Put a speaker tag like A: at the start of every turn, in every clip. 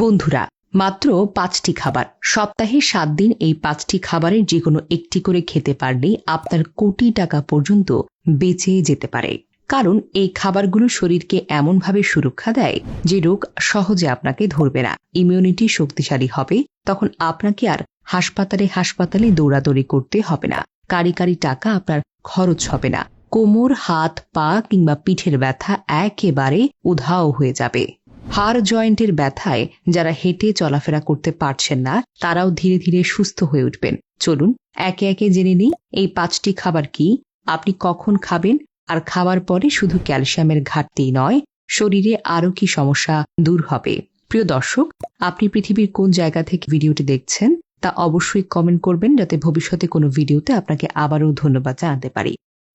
A: বন্ধুরা, মাত্র ৫টি খাবার, সপ্তাহে ৭ দিন এই ৫টি খাবারের যেকোনো একটি করে খেতে পারলেই আপনার কোটি টাকা পর্যন্ত বেঁচে যেতে পারে। কারণ এই খাবারগুলো শরীরকে এমনভাবে সুরক্ষা দেয় যে রোগ সহজে আপনাকে ধরবে না, ইমিউনিটি শক্তিশালী হবে। তখন আপনাকে আর হাসপাতালে দৌড়াদৌড়ি করতে হবে না, কারি টাকা আপনার খরচ হবে না, কোমর, হাত, পা কিংবা পিঠের ব্যথা একেবারে উধাও হয়ে যাবে। হাড় জয়েন্টের ব্যথায় যারা হেঁটে চলাফেরা করতে পারছেন না, তারাও ধীরে ধীরে সুস্থ হয়ে উঠবেন। চলুন একে একে জেনে নিই এই ৫টি খাবার কি, আপনি কখন খাবেন, আর খাওয়ার পরে শুধু ক্যালসিয়ামের ঘাটতিই নয়, শরীরে আরও কি সমস্যা দূর হবে। প্রিয় দর্শক, আপনি পৃথিবীর কোন জায়গা থেকে ভিডিওটি দেখছেন তা অবশ্যই কমেন্ট করবেন, যাতে ভবিষ্যতে কোনো ভিডিওতে আপনাকে আবারও ধন্যবাদ জানাতে পারি।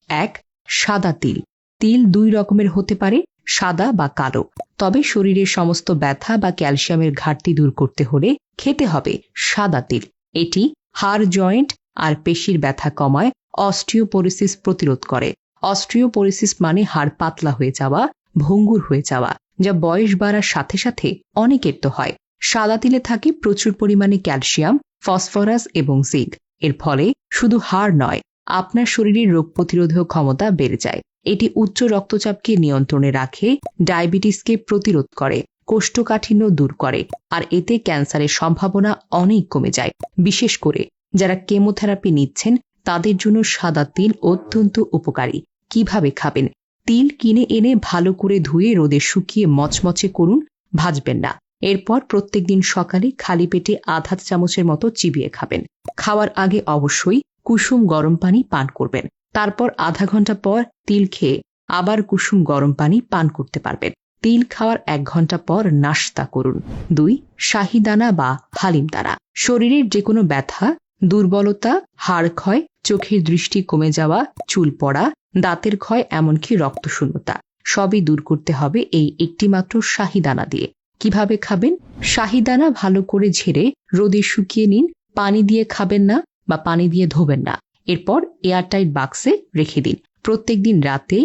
A: ১. সাদা তিল। তিল ২ রকমের হতে পারে, সাদা বা কালো। তবে শরীরের সমস্ত ব্যথা বা ক্যালসিয়ামের ঘাটতি দূর করতে হলে খেতে হবে সাদা তিল। এটি হাড়, জয়েন্ট আর পেশির ব্যথা কমায়, অস্টিওপোরোসিস প্রতিরোধ করে। অস্টিওপোরোসিস মানে হাড় পাতলা হয়ে যাওয়া, ভঙ্গুর হয়ে যাওয়া, যা বয়স বাড়ার সাথে সাথে অনেকের তো হয়। সাদা তিলে থাকে প্রচুর পরিমাণে ক্যালসিয়াম, ফসফরাস এবং জিঙ্ক। এর ফলে শুধু হাড় নয়, আপনার শরীরের রোগ প্রতিরোধক ক্ষমতা বেড়ে যায়। এটি উচ্চ রক্তচাপকে নিয়ন্ত্রণে রাখে, ডায়াবেটিসকে প্রতিরোধ করে, কোষ্ঠকাঠিন্য দূর করে, আর এতে ক্যান্সারের সম্ভাবনা অনেক কমে যায়। বিশেষ করে যারা কেমোথেরাপি নিচ্ছেন তাদের জন্য সাদা তিল অত্যন্ত উপকারী। কিভাবে খাবেন? তিল কিনে এনে ভালো করে ধুয়ে রোদে শুকিয়ে মচমচে করুন, ভাজবেন না। এরপর প্রত্যেকদিন সকালে খালি পেটে আধা চামচের মতো চিবিয়ে খাবেন। খাওয়ার আগে অবশ্যই কুসুম গরম পানি পান করবেন। তারপর আধা ঘন্টা পর তিল খেয়ে আবার কুসুম গরম পানি পান করতে পারবেন। তিল খাওয়ার ১ ঘন্টা পর নাস্তা করুন। ২. শাহিদানা বা হালিম দানা। শরীরের যে কোনো ব্যথা, দুর্বলতা, হাড় ক্ষয়, চোখের দৃষ্টি কমে যাওয়া, চুল পড়া, দাঁতের ক্ষয়, এমনকি রক্তশূন্যতা সবই দূর করতে হবে এই একটিমাত্র শাহিদানা দিয়ে। কিভাবে খাবেন? শাহিদানা ভালো করে ঝেড়ে রোদে শুকিয়ে নিন। পানি দিয়ে খাবেন না বা পানি দিয়ে ধোবেন না। এরপর এয়ারটাইট বাক্সে রেখে দিন। প্রত্যেকদিন রাতে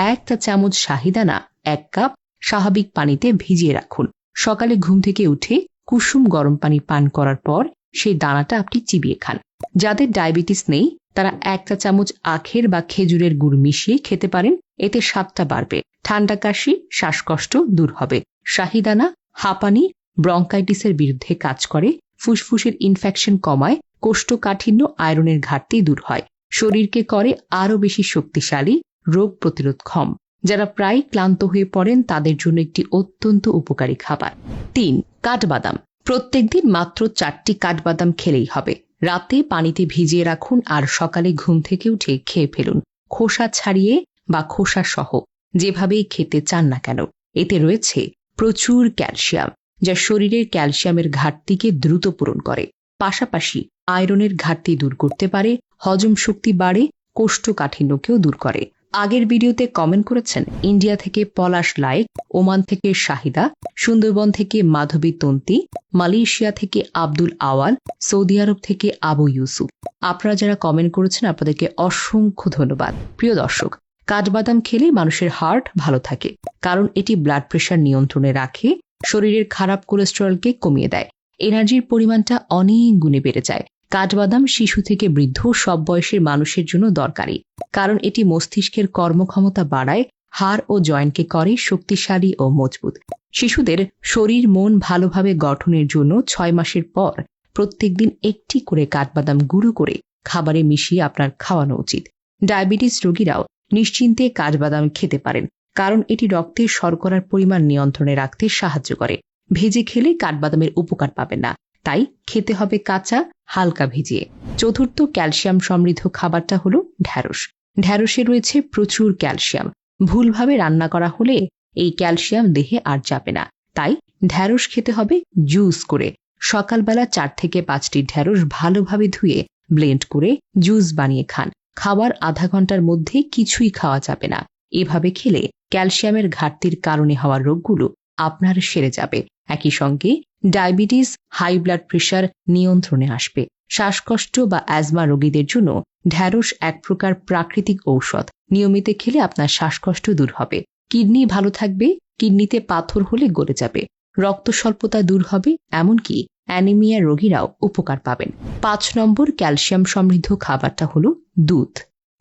A: ১ চা চামচ শাহিদানা ১ কাপ স্বাভাবিক পানিতে ভিজিয়ে রাখুন। সকালে ঘুম থেকে উঠে কুসুম গরম পানি পান করার পর সেই দানাটা আপনি চিবিয়ে খান। যাদের ডায়াবেটিস নেই তারা ১ চা চামচ আখের বা খেজুরের গুড় মিশিয়ে খেতে পারেন। এতে স্বাদটা বাড়বে, ঠান্ডা কাশি, শ্বাসকষ্ট দূর হবে। শাহিদানা হাঁপানি, ব্রঙ্কাইটিসের বিরুদ্ধে কাজ করে, ফুসফুসের ইনফেকশন কমায়, কোষ্ঠকাঠিন্য, আয়রনের ঘাটতি দূর হয়, শরীরকে করে আরও বেশি শক্তিশালী, রোগ প্রতিরোধক্ষম। যারা প্রায় ক্লান্ত হয়ে পড়েন তাদের জন্য একটি অত্যন্ত উপকারী খাবার। ৩. কাঠবাদাম। প্রত্যেকদিন মাত্র ৪টি কাঠবাদাম খেলেই হবে। রাতে পানিতে ভিজিয়ে রাখুন আর সকালে ঘুম থেকে উঠে খেয়ে ফেলুন, খোসা ছাড়িয়ে বা খোসা সহ, যেভাবেই খেতে চান না কেন। এতে রয়েছে প্রচুর ক্যালসিয়াম, যা শরীরের ক্যালসিয়ামের ঘাটতিকে দ্রুত পূরণ করে। পাশাপাশি আয়রনের ঘাটতি দূর করতে পারে, হজম শক্তি বাড়ে, কোষ্ঠকাঠিন্যকেও দূর করে। আগের ভিডিওতে কমেন্ট করেছেন ইন্ডিয়া থেকে পলাশ লায়েক, ওমান থেকে শাহিদা, সুন্দরবন থেকে মাধবী তন্তি, মালয়েশিয়া থেকে আব্দুল আওয়াল, সৌদি আরব থেকে আবু ইউসুফ। আপনারা যারা কমেন্ট করেছেন আপনাদেরকে অসংখ্য ধন্যবাদ। প্রিয় দর্শক, কাঠবাদাম খেলে মানুষের হার্ট ভালো থাকে, কারণ এটি ব্লাড প্রেশার নিয়ন্ত্রণে রাখে, শরীরের খারাপ কোলেস্টেরলকে কমিয়ে দেয়, এনার্জির পরিমাণটা অনেক গুণে বেড়ে যায়। কাঠবাদাম শিশু থেকে বৃদ্ধ সব বয়সের মানুষের জন্য দরকারি, কারণ এটি মস্তিষ্কের কর্মক্ষমতা বাড়ায়, হাড় ও জয়েন্টকে করে শক্তিশালী ও মজবুত। শিশুদের শরীর মন ভালোভাবে গঠনের জন্য ৬ মাসের পর প্রত্যেকদিন একটি করে কাঠবাদাম গুঁড়ো করে খাবারে মিশিয়ে আপনার খাওয়ানো উচিত। ডায়াবেটিস রোগীরাও নিশ্চিন্তে কাঠবাদাম খেতে পারেন, কারণ এটি রক্তের শর্করার পরিমাণ নিয়ন্ত্রণে রাখতে সাহায্য করে। ভেজে খেলে কাঠবাদামের উপকার পাবেন না, তাই খেতে হবে কাঁচা, হালকা ভিজিয়ে। ৪র্থ ক্যালসিয়াম সমৃদ্ধ খাবারটা হলো ঢ্যাঁড়স। ঢ্যাঁড়সে রয়েছে প্রচুর ক্যালসিয়াম। ভুলভাবে রান্না করা হলে এই ক্যালসিয়াম দেহে আর যাবে না, তাই ঢ্যাঁড়স খেতে হবে জুস করে। সকালবেলা ৪ থেকে ৫টি ঢ্যাঁড়স ভালোভাবে ধুয়ে ব্লেন্ড করে জুস বানিয়ে খান। খাওয়ার আধা ঘন্টার মধ্যে কিছুই খাওয়া যাবে না। এভাবে খেলে ক্যালসিয়ামের ঘাটতির কারণে হওয়া রোগগুলো আপনার সেরে যাবে। একই সঙ্গে ডায়াবেটিস, হাই ব্লাড প্রেশার নিয়ন্ত্রণে আসবে। শ্বাসকষ্ট বা অ্যাজমা রোগীদের জন্য ঢ্যাঁড়স এক প্রকার প্রাকৃতিক ঔষধ। নিয়মিত খেলে আপনার শ্বাসকষ্ট দূর হবে। কিডনি ভালো থাকবে, কিডনিতে পাথর হলে গলে যাবে, রক্ত স্বল্পতা দূর হবে, এমনকি অ্যানিমিয়া রোগীরাও উপকার পাবেন। 5 নম্বর ক্যালসিয়াম সমৃদ্ধ খাবারটা হলো দুধ।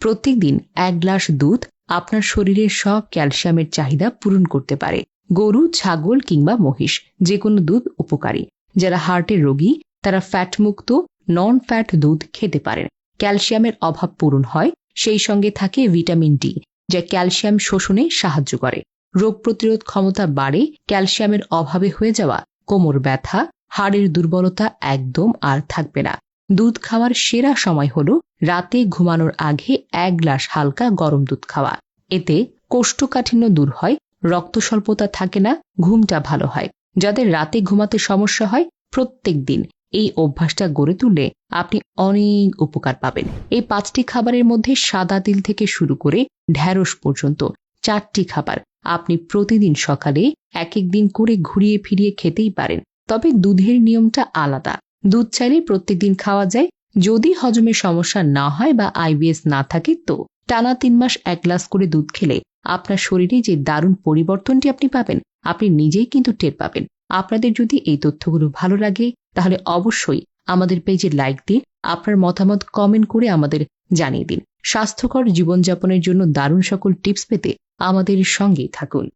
A: প্রত্যেকদিন 1 গ্লাস দুধ আপনার শরীরের সব ক্যালসিয়ামের চাহিদা পূরণ করতে পারে। গরু, ছাগল কিংবা মহিষ যে কোনো দুধ উপকারী। যারা হার্টের রোগী তারা ফ্যাটমুক্ত নন ফ্যাট দুধ খেতে পারেন। ক্যালসিয়ামের অভাব পূরণ হয়, সেই সঙ্গে থাকে ভিটামিন ডি, যা ক্যালসিয়াম শোষণে সাহায্য করে। রোগ প্রতিরোধ ক্ষমতা বাড়ে। ক্যালসিয়ামের অভাবে হয়ে যাওয়া কোমর ব্যথা, হাড়ের দুর্বলতা একদম আর থাকবে না। দুধ খাওয়ার সেরা সময় হলো রাতে ঘুমানোর আগে 1 গ্লাস হালকা গরম দুধ খাওয়া। এতে কোষ্ঠকাঠিন্য দূর হয়, রক্ত স্বল্পতা থাকে না, ঘুমটা ভালো হয়। যাদের রাতে ঘুমাতে সমস্যা হয়, প্রত্যেক দিন এই অভ্যাসটা গড়ে তুললে আপনি অনেক উপকার পাবেন। এই 5টি খাবারের মধ্যে সাদা তিল থেকে শুরু করে ঢ্যাঁড়স পর্যন্ত 4টি খাবার আপনি প্রতিদিন সকালে এক এক দিন করে ঘুরিয়ে ফিরিয়ে খেতেই পারেন। তবে দুধের নিয়মটা আলাদা। দুধ চাইলে প্রত্যেকদিন খাওয়া যায়। যদি হজমের সমস্যা না হয় বা আইবিএস না থাকে তো টানা 3 মাস 1 গ্লাস করে দুধ খেলে আপনার শরীরে যে দারুণ পরিবর্তনটি আপনি পাবেন, আপনি নিজেই কিন্তু টের পাবেন। আপনাদের যদি এই তথ্যগুলো ভালো লাগে তাহলে অবশ্যই আমাদের পেজে লাইক দিন, আপনার মতামত কমেন্ট করে আমাদের জানিয়ে দিন। স্বাস্থ্যকর জীবনযাপনের জন্য দারুণ সকল টিপস পেতে আমাদের সঙ্গেই থাকুন।